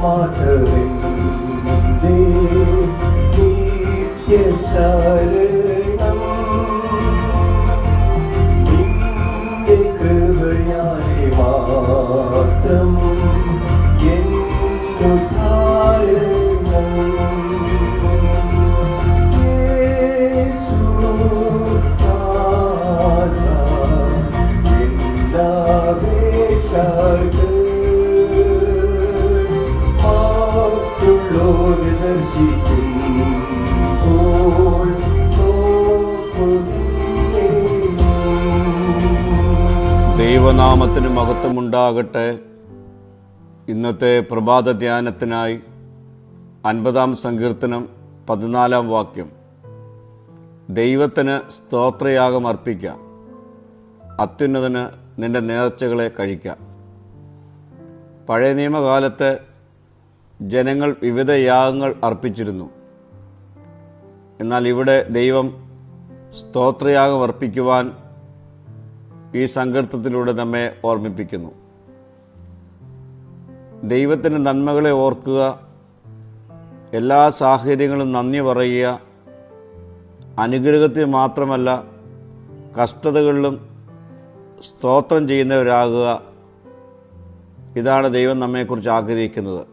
മാധവന്റെ നിത്യശരണം നിന്റെ കൃപയാലെ മാത്രം ദൈവനാമത്തിന് മഹത്വമുണ്ടാകട്ടെ. ഇന്നത്തെ പ്രഭാത ധ്യാനത്തിനായി 50-ാം സങ്കീർത്തനം 14-ാം വാക്യം. ദൈവത്തിന് സ്തോത്രയാഗം അർപ്പിക്കാം, അത്യുന്നതന് നിന്റെ നേർച്ചകളെ കഴിക്കാം. പഴയ നിയമകാലത്ത് ജനങ്ങൾ വിവിധ യാഗങ്ങൾ അർപ്പിച്ചിരുന്നു. എന്നാൽ ഇവിടെ ദൈവം സ്തോത്രയാഗം അർപ്പിക്കുവാൻ ഈ സങ്കീർത്തനത്തിലൂടെ നമ്മെ ഓർമ്മിപ്പിക്കുന്നു. ദൈവത്തിൻ്റെ നന്മകളെ ഓർക്കുക, എല്ലാ സാഹചര്യങ്ങളും നന്ദി പറയുക, അനുഗ്രഹത്തിൽ മാത്രമല്ല കഷ്ടതകളിലും സ്തോത്രം ചെയ്യുന്നവരാകുക. ഇതാണ് ദൈവം നമ്മെക്കുറിച്ച് ആഗ്രഹിക്കുന്നത്.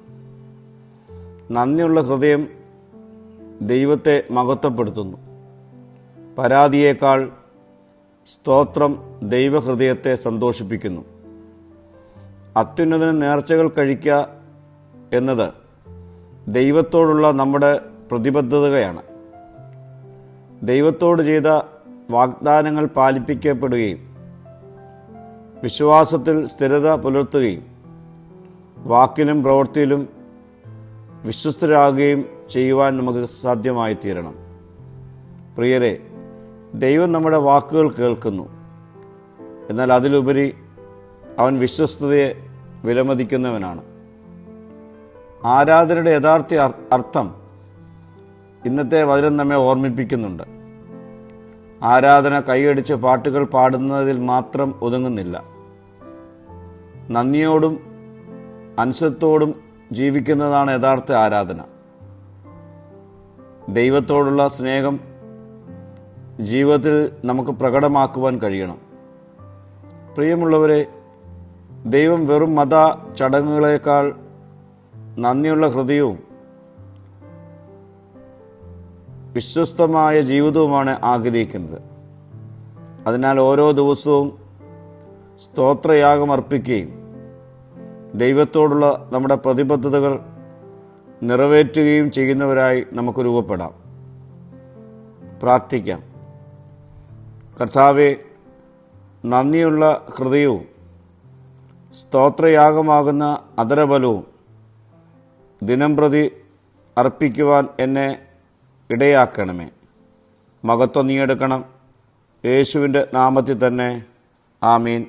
നന്ദിയുള്ള ഹൃദയം ദൈവത്തെ മഹത്വപ്പെടുത്തുന്നു. പരാതിയേക്കാൾ സ്തോത്രം ദൈവഹൃദയത്തെ സന്തോഷിപ്പിക്കുന്നു. അത്യുന്നതന് നേർച്ചകൾ കഴിക്കുക എന്നത് ദൈവത്തോടുള്ള നമ്മുടെ പ്രതിബദ്ധതയാണ്. ദൈവത്തോട് ചെയ്ത വാഗ്ദാനങ്ങൾ പാലിപ്പിക്കപ്പെടുകയും വിശ്വാസത്തിൽ സ്ഥിരത പുലർത്തുകയും വാക്കിലും പ്രവൃത്തിയിലും വിശ്വസ്തരാകുകയും ചെയ്യുവാൻ നമുക്ക് സാധ്യമായി തീരണം. പ്രിയരെ, ദൈവം നമ്മുടെ വാക്കുകൾ കേൾക്കുന്നു. എന്നാൽ അതിലുപരി അവൻ വിശ്വസ്തതയെ വിലമതിക്കുന്നവനാണ്. ആരാധനയുടെ യഥാർത്ഥ അർത്ഥം ഇന്നത്തെ വചനം നമ്മെ ഓർമ്മിപ്പിക്കുന്നുണ്ട്. ആരാധന കൈയടിച്ച് പാട്ടുകൾ പാടുന്നതിൽ മാത്രം ഒതുങ്ങുന്നില്ല. നന്ദിയോടും അനുസരണത്തോടും ജീവിക്കുന്നതാണ് യഥാർത്ഥ ആരാധന. ദൈവത്തോടുള്ള സ്നേഹം ജീവിതത്തിൽ നമുക്ക് പ്രകടമാക്കുവാൻ കഴിയണം. പ്രിയമുള്ളവരെ, ദൈവം വെറും മത ചടങ്ങുകളേക്കാൾ നന്ദിയുള്ള ഹൃദയവും വിശ്വസ്തമായ ജീവിതവുമാണ് ആഗ്രഹിക്കുന്നത്. അതിനാൽ ഓരോ ദിവസവും സ്തോത്രയാഗം അർപ്പിക്കുകയും ദൈവത്തോടുള്ള നമ്മുടെ പ്രതിബദ്ധതകൾ നിറവേറ്റുകയും ചെയ്യുന്നവരായി നമുക്ക് രൂപപ്പെടാം. പ്രാർത്ഥിക്കാം. കർത്താവേ, നന്ദിയുള്ള ഹൃദയവും സ്തോത്രയാഗമാകുന്ന അധരബലവും ദിനംപ്രതി അർപ്പിക്കുവാൻ എന്നെ ഇടയാക്കണമേ. മഹത്വം നീ എടുക്കണം. യേശുവിൻ്റെ നാമത്തിൽ തന്നെ. ആമീൻ.